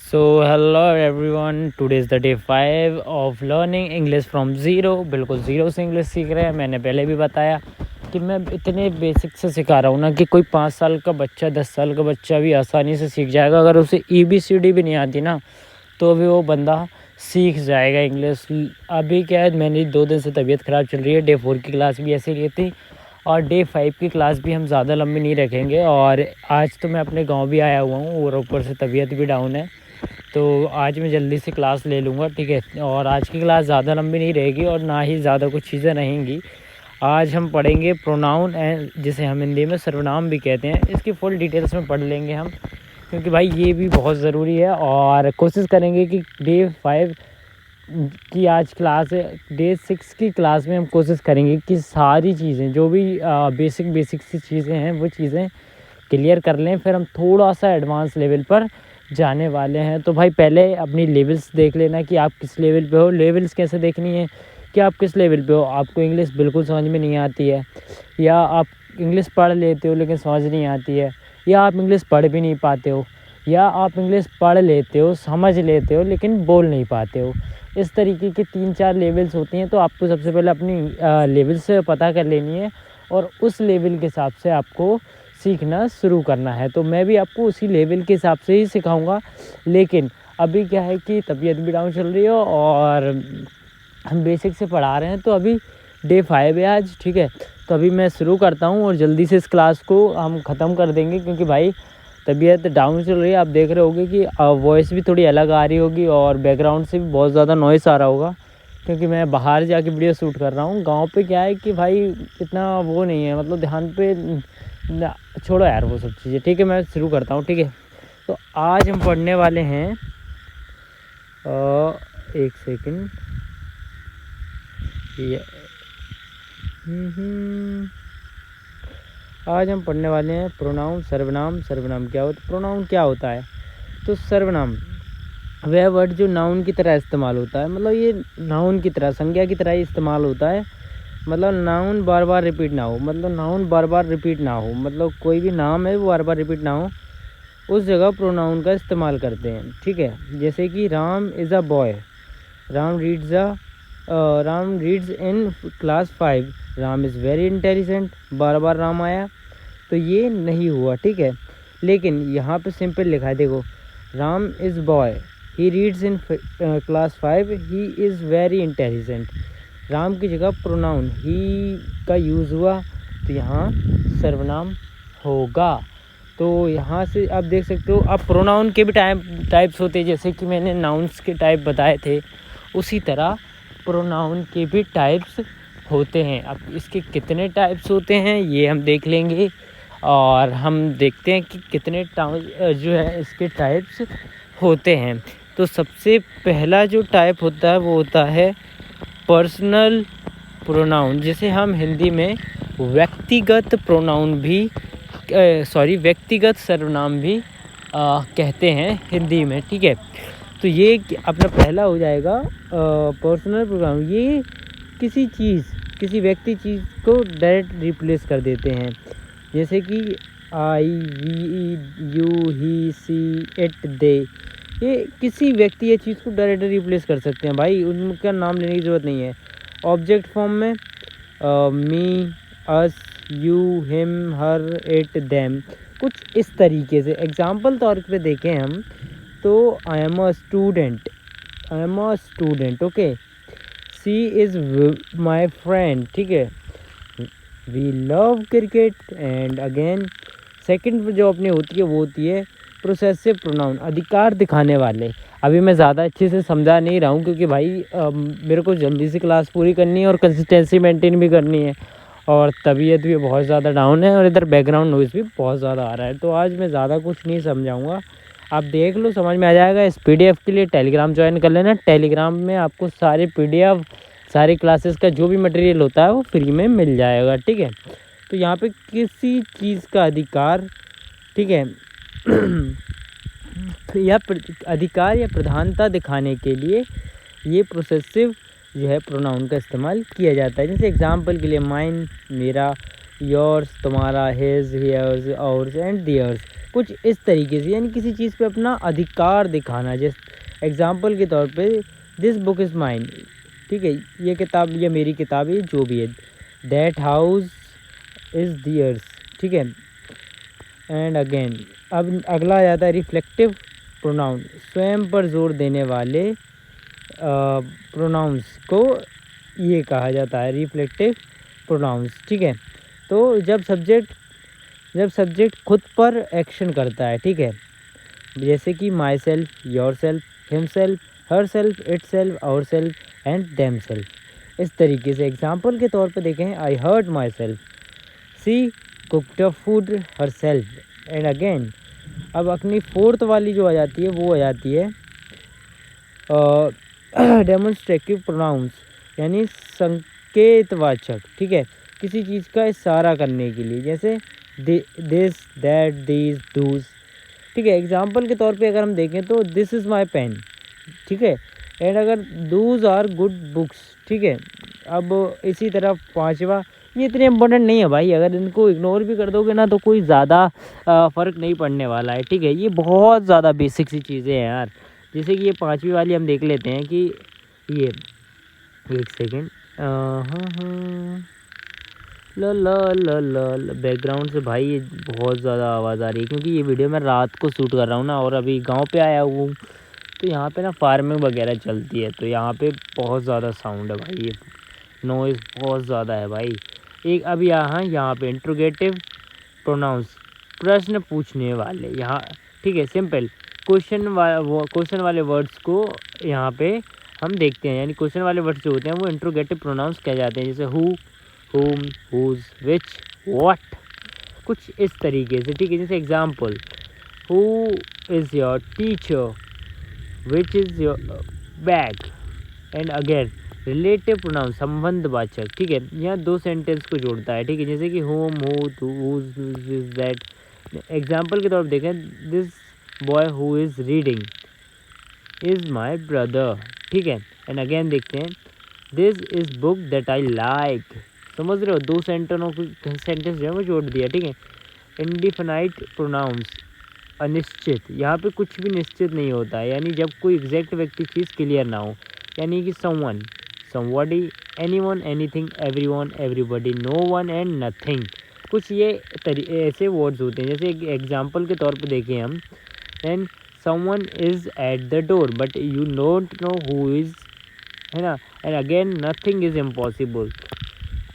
So hello everyone, today is the day 5 of learning English from zero। बिल्कुल zero से English सीख रहे हैं। मैंने पहले भी बताया कि मैं इतने बेसिक से सिखा रहा हूँ ना कि कोई 5 साल का बच्चा 10 साल का बच्चा भी आसानी से सीख जाएगा। अगर उसे ABCD भी नहीं आती ना तो भी वो बंदा सीख जाएगा इंग्लिश। अभी क्या है, मेरी 2 दिन से तबीयत ख़राब चल रही है। डे 4 की क्लास भी ऐसे ही थी और डे 5 की क्लास भी हम ज़्यादा लंबी नहीं रखेंगे। और आज तो मैं अपने गाँव भी आया हुआ हूँ और ऊपर से तबीयत भी डाउन है, तो आज मैं जल्दी से क्लास ले लूँगा, ठीक है। और आज की क्लास ज़्यादा लंबी नहीं रहेगी और ना ही ज़्यादा कुछ चीज़ें रहेंगी। आज हम पढ़ेंगे प्रोनाउन एंड जिसे हम हिंदी में सर्वनाम भी कहते हैं। इसकी फुल डिटेल्स में पढ़ लेंगे हम, क्योंकि भाई ये भी बहुत ज़रूरी है। और कोशिश करेंगे कि डे 5 की आज क्लास है, डे 6 की क्लास में हम कोशिश करेंगे कि सारी चीज़ें जो भी बेसिक सी चीज़ें हैं वो चीज़ें क्लियर कर लें। फिर हम थोड़ा सा एडवांस लेवल पर जाने वाले हैं। तो भाई पहले अपनी लेवल्स देख लेना कि आप किस लेवल पे हो। लेवल्स कैसे देखनी है कि आप किस लेवल पे हो। आपको इंग्लिश बिल्कुल समझ में नहीं आती है, या आप इंग्लिश पढ़ लेते हो लेकिन समझ नहीं आती है, या आप इंग्लिश पढ़ भी नहीं पाते हो, या आप इंग्लिश पढ़ लेते हो समझ लेते हो लेकिन बोल नहीं पाते हो। इस तरीके की 3-4 लेवल्स होती हैं। तो आपको सबसे पहले अपनी लेवल्स पता कर लेनी है और उस लेवल के हिसाब से आपको सीखना शुरू करना है। तो मैं भी आपको उसी लेवल के हिसाब से ही सिखाऊंगा। लेकिन अभी क्या है कि तबीयत भी डाउन चल रही है और हम बेसिक से पढ़ा रहे हैं, तो अभी डे 5 है आज, ठीक है। तो अभी मैं शुरू करता हूँ और जल्दी से इस क्लास को हम ख़त्म कर देंगे, क्योंकि भाई तबीयत डाउन चल रही है। आप देख रहे होगे कि वॉइस भी थोड़ी अलग आ रही होगी और बैकग्राउंड से भी बहुत ज़्यादा नॉइस आ रहा होगा, क्योंकि मैं बाहर जाके वीडियो शूट कर रहा हूँ। गांव पे क्या है कि भाई इतना वो नहीं है, मतलब ध्यान पे ना, छोड़ो यार वो सब चीज़ें, ठीक है। मैं शुरू करता हूँ, ठीक है। तो आज हम पढ़ने वाले हैं एक सेकंड ये आज हम पढ़ने वाले हैं प्रोनाउन सर्वनाम। सर्वनाम क्या होता है, प्रोनाउन क्या होता है। तो सर्वनाम वह वर्ड जो नाउन की तरह इस्तेमाल होता है, मतलब ये नाउन की तरह, संज्ञा की तरह ही इस्तेमाल होता है। मतलब नाउन बार बार रिपीट ना हो, मतलब नाउन बार बार रिपीट ना हो, मतलब कोई भी नाम है वो बार बार रिपीट ना हो, उस जगह प्रोनाउन का इस्तेमाल करते हैं, ठीक है। जैसे कि Ram is a boy, Ram reads in class 5, Ram is very intelligent, बार बार राम आया तो ये नहीं हुआ, ठीक है। लेकिन यहाँ पे सिंपल लिखा है, देखो, Ram is boy, he reads in class 5, he is very intelligent. Ram की जगह प्रोनाउन ही का यूज़ हुआ तो यहाँ सर्वनाम होगा। तो यहाँ से आप देख सकते हो। अब प्रोनाउन के भी टाइप्स होते हैं, जैसे कि मैंने नाउन्स के टाइप बताए थे, उसी तरह प्रोनाउन के भी टाइप्स होते हैं। अब इसके कितने टाइप्स होते हैं ये हम देख लेंगे, और हम देखते हैं कि कितने जो है इसके टाइप्स होते हैं। तो सबसे पहला जो टाइप होता है वो होता है पर्सनल प्रोनाउन, जिसे हम हिंदी में व्यक्तिगत प्रोनाउन भी व्यक्तिगत सर्वनाम भी कहते हैं हिंदी में, ठीक है। तो ये अपना पहला हो जाएगा पर्सनल प्रोनाउन। ये किसी व्यक्ति चीज़ को डायरेक्ट रिप्लेस कर देते हैं, जैसे कि I, we, you, he, she, it, they. ये किसी व्यक्ति या चीज़ को डायरेक्ट रिप्लेस कर सकते हैं भाई, उनका नाम लेने की ज़रूरत नहीं है। ऑब्जेक्ट फॉर्म में me, us, you, him, her, it, them, कुछ इस तरीके से। एग्जाम्पल तौर पे देखें हम तो I am a student, okay. She is my friend, ठीक है। We love cricket. And again second जो अपनी होती है वो होती है प्रोसेसिव प्रोनाउन, अधिकार दिखाने वाले। अभी मैं ज़्यादा अच्छे से समझा नहीं रहा हूँ, क्योंकि भाई मेरे को जल्दी से क्लास पूरी करनी है और कंसिस्टेंसी मेंटेन भी करनी है, और तबीयत भी बहुत ज़्यादा डाउन है और इधर बैकग्राउंड नॉइज़ भी बहुत ज़्यादा आ रहा है। तो आज मैं ज़्यादा कुछ नहीं समझाऊँगा, आप देख लो, समझ में आ जाएगा। इस PDF के लिए टेलीग्राम ज्वाइन कर लेना। टेलीग्राम में आपको सारे PDF, सारी क्लासेस का जो भी मटेरियल होता है वो फ्री में मिल जाएगा, ठीक है। तो यहाँ पे किसी चीज़ का अधिकार, ठीक है, या अधिकार या प्रधानता दिखाने के लिए ये प्रोसेसिव जो है प्रोनाउन का इस्तेमाल किया जाता है। जैसे एग्जांपल के लिए माइन, मेरा, योर्स, तुम्हारा, his, hers, ours and theirs. कुछ इस तरीके से, यानी किसी चीज़ पे अपना अधिकार दिखाना। जैसे एग्जांपल के तौर पे दिस बुक इज़ माइन, ठीक है, ये किताब, ये मेरी किताब है, जो भी है। दैट हाउस इज़ दियर्स, ठीक है। एंड अगेन, अब अगला आ जाता है रिफ्लेक्टिव प्रोनाउन, स्वयं पर जोर देने वाले प्रोनाउंस को ये कहा जाता है रिफ्लेक्टिव प्रोनाउंस, ठीक है। तो जब सब्जेक्ट खुद पर एक्शन करता है, ठीक है, जैसे कि myself, yourself, himself, herself, itself, ourself and themself. इस तरीके से एग्जाम्पल के तौर पे देखें, I hurt myself, she cooked a food herself. And again, अब अपनी फोर्थ वाली जो आ जाती है वो आ जाती है डेमोन्स्ट्रेटिव प्रोनाउंस, यानी संकेतवाचक, ठीक है, किसी चीज़ का इशारा करने के लिए, जैसे दिस, दैट, दीज, दूज, ठीक है। एग्जाम्पल के तौर पे अगर हम देखें तो दिस इज़ माई पेन, ठीक है, एंड अगर दूज आर गुड बुक्स, ठीक है। अब इसी तरह पांचवा, ये इतने इम्पोर्टेंट नहीं है भाई, अगर इनको इग्नोर भी कर दोगे ना तो कोई ज़्यादा फ़र्क नहीं पड़ने वाला है, ठीक है। ये बहुत ज़्यादा बेसिक सी चीज़ें हैं यार। जैसे कि ये पांचवी वाली हम देख लेते हैं कि ये, एक सेकेंड, हाँ, ल बैकग्राउंड से भाई ये बहुत ज़्यादा आवाज़ आ रही है, क्योंकि ये वीडियो मैं रात को शूट कर रहा हूँ ना, और अभी गांव पे आया हूँ, तो यहाँ पे ना फार्मिंग वगैरह चलती है, तो यहाँ पे बहुत ज़्यादा साउंड है भाई, ये नॉइज़ बहुत ज़्यादा है भाई। एक अभी यहाँ पे इंट्रोगेटिव प्रोनाउंस, प्रश्न पूछने वाले, यहाँ, ठीक है, सिंपल क्वेश्चन वाले वर्ड्स को यहाँ पे हम देखते हैं, यानी क्वेश्चन वाले वर्ड्स जो होते हैं वो इंट्रोगेटिव प्रोनाउंस कहे जाते हैं, जैसे who, whom, whose, which, what, कुछ इस तरीके से, ठीक है। जैसे example, who is your teacher, which is your bag, and again relative pronoun, संबंधवाचक, ठीक है, यहाँ दो सेंटेंस को जोड़ता है, ठीक है, जैसे कि whom, who, whose, is that। Example के तौर पर देखें, this boy who is reading is my brother, ठीक है। एंड अगेन देखते हैं, this is book that I like, समझ रहे हो, दो सेंटेंस जो है वो जोड़ दिया, ठीक है। इंडिफिनाइट प्रोनाउंस, अनिश्चित, यहाँ पे कुछ भी निश्चित नहीं होता है, यानी जब कोई एग्जैक्ट व्यक्ति चीज़ क्लियर ना हो, यानी कि someone, somebody, anyone, anything, everyone, everybody, no one and nothing, कुछ ये ऐसे वर्ड्स होते हैं। जैसे एग्जाम्पल के तौर पे देखें हम, and someone is at the door but you don't know who is, है ना। And again nothing is impossible.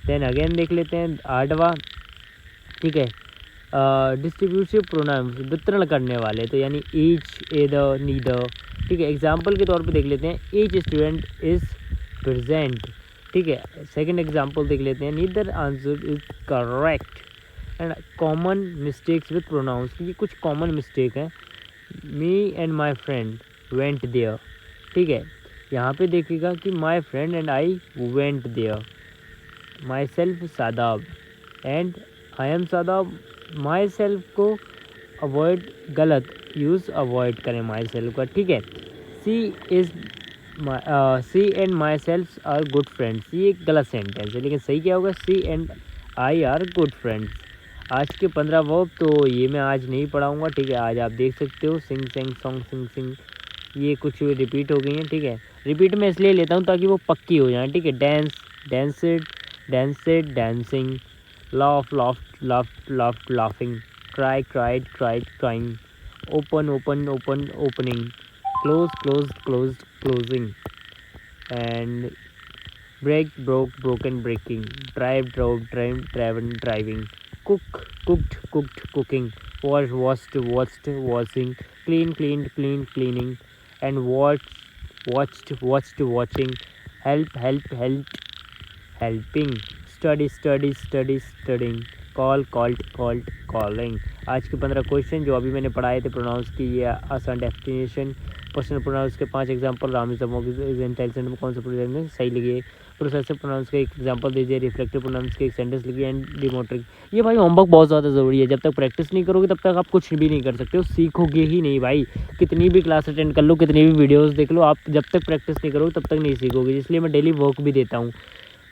Then again देख लेते हैं आठवां, ठीक है, डिस्ट्रीब्यूटिव प्रोनाउंस, वितरण करने वाले, तो यानी ईच, एदर, नीदर, ठीक है। एग्जाम्पल के तौर पे देख लेते हैं, ईच स्टूडेंट इज़ प्रेजेंट, ठीक है। सेकंड एग्जाम्पल देख लेते हैं, neither answer is correct. And common mistakes with pronouns, ये कुछ कॉमन मिस्टेक है, me and my friend went there, ठीक है। यहाँ पे देखिएगा कि my friend and I went there, myself Sadab and I am Sadab, myself को अवॉइड, गलत यूज़, अवॉइड करें माई सेल्फ का, ठीक है। She and myself are good friends, ये एक गलत सेंटेंस है, लेकिन सही क्या होगा, she and I are good friends. आज के 15 वर्ब तो ये मैं आज नहीं पढ़ाऊँगा, ठीक है। आज आप देख सकते हो, सिंग सेंग सॉन्ग सिंग सिंग, ये कुछ रिपीट हो गई हैं, ठीक है। रिपीट मैं इसलिए लेता हूँ ताकि वो पक्की हो जाए, ठीक है। Dance, danced, danced, dancing, laugh, laughed, laughed, laughed, laughing, cry, cried, cried, crying, open, open, open, opening, close, closed, closed, closing, and break, broke, broken, breaking, drive, drove, drive, driven, driving, cook, cooked, cooked, cooking, wash, washed, washed, washing, clean, cleaned, cleaned, cleaning, and watch, watched, watched, watching, help, help, helped, helping, study, study, study, studying, call, called, called, calling. आज के 15 question जो अभी मैंने पढ़ाए थे pronounce की, ये आसान डेफिनेशन, पर्सनल प्रोनाउंस के 5 एग्जांपल, इंटेलिजेंट में कौन सा प्रोनाउंस सही लगे, प्रोसेसिव प्रोनाउंस का एक एग्जांपल दीजिए, रिफ्लेक्टिव प्रोनाउंस के एक सेंटेंस लिखिए, एंड डिमोट्रिक। ये भाई होमवर्क बहुत ज़्यादा ज़रूरी है, जब तक प्रैक्टिस नहीं करोगे तब तक आप कुछ भी नहीं कर सकते हो, सीखोगे ही नहीं भाई। कितनी भी क्लास अटेंड कर लो, कितनी भी वीडियोज़ देख लो, आप जब तक प्रैक्टिस नहीं करोगे तब तक नहीं सीखोगे, इसलिए मैं डेली वर्क भी देता हूँ।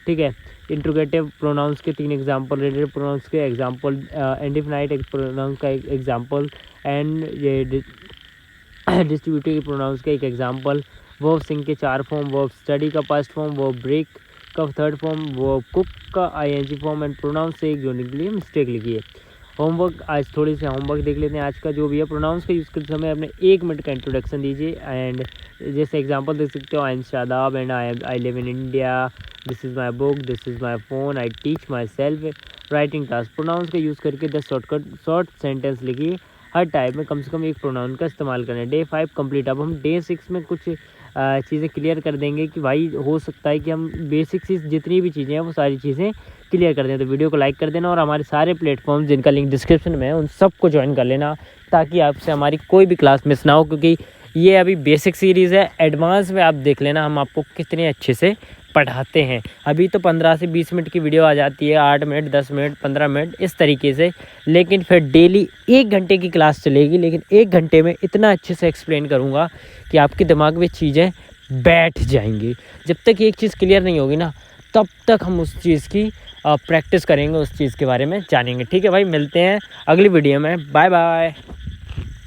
ठीक है। इंट्रोगेटिव प्रोनाउंस के 3 एग्जांपल, रिलेटिव प्रोनाउंस के एग्जांपल, इंडेफिनाइट प्रोनाउंस का एक एग्जांपल, एंड ये डिस्ट्रीब्यूटिव प्रोनाउंस का एक एग्जांपल, वर्ब सिंग के 4 फॉर्म, वर्ब स्टडी का फर्स्ट फॉर्म, वर्ब ब्रेक का थर्ड फॉर्म, वर्ब कुक का आईएनजी फॉर्म, एंड प्रोनाउंस से एक जोड़ने के लिए मिस्टेक लिखी है। होमवर्क, आज थोड़ी सी होमवर्क देख लेते हैं आज का जो भी है। प्रोनाउंस का यूज़ करते समय अपने 1 मिनट का इंट्रोडक्शन दीजिए, एंड जैसे एग्जांपल देख सकते हो, I am Shadab and I live in India, this is my book, this is my phone, I teach myself writing task. Pronounce का यूज़ करके 10 शॉर्ट सेंटेंस लिखिए। हर टाइप में कम से कम एक प्रोनाउन का इस्तेमाल करें। Day 5 complete. अब हम डे 6 में कुछ चीज़ें क्लियर कर देंगे कि भाई हो सकता है कि हम बेसिक से जितनी भी चीज़ें हैं वो सारी चीज़ें क्लियर कर दें। तो वीडियो को लाइक कर देना और हमारे सारे प्लेटफॉर्म जिनका लिंक डिस्क्रिप्शन में है उन सबको ज्वाइन कर लेना, ताकि आपसे हमारी कोई भी क्लास मिस ना हो, क्योंकि ये अभी बेसिक सीरीज़ है। एडवांस में आप देख लेना हम आपको कितने अच्छे से पढ़ाते हैं। अभी तो 15 से 20 मिनट की वीडियो आ जाती है, 8 मिनट, 10 मिनट, 15 मिनट इस तरीके से, लेकिन फिर डेली 1 घंटे की क्लास चलेगी। लेकिन 1 घंटे में इतना अच्छे से एक्सप्लेन करूँगा कि आपके दिमाग में चीज़ें बैठ जाएंगी। जब तक एक चीज़ क्लियर नहीं होगी ना, तब तक हम उस चीज़ की प्रैक्टिस करेंगे, उस चीज़ के बारे में जानेंगे। ठीक है भाई, मिलते हैं अगली वीडियो में। Bye bye.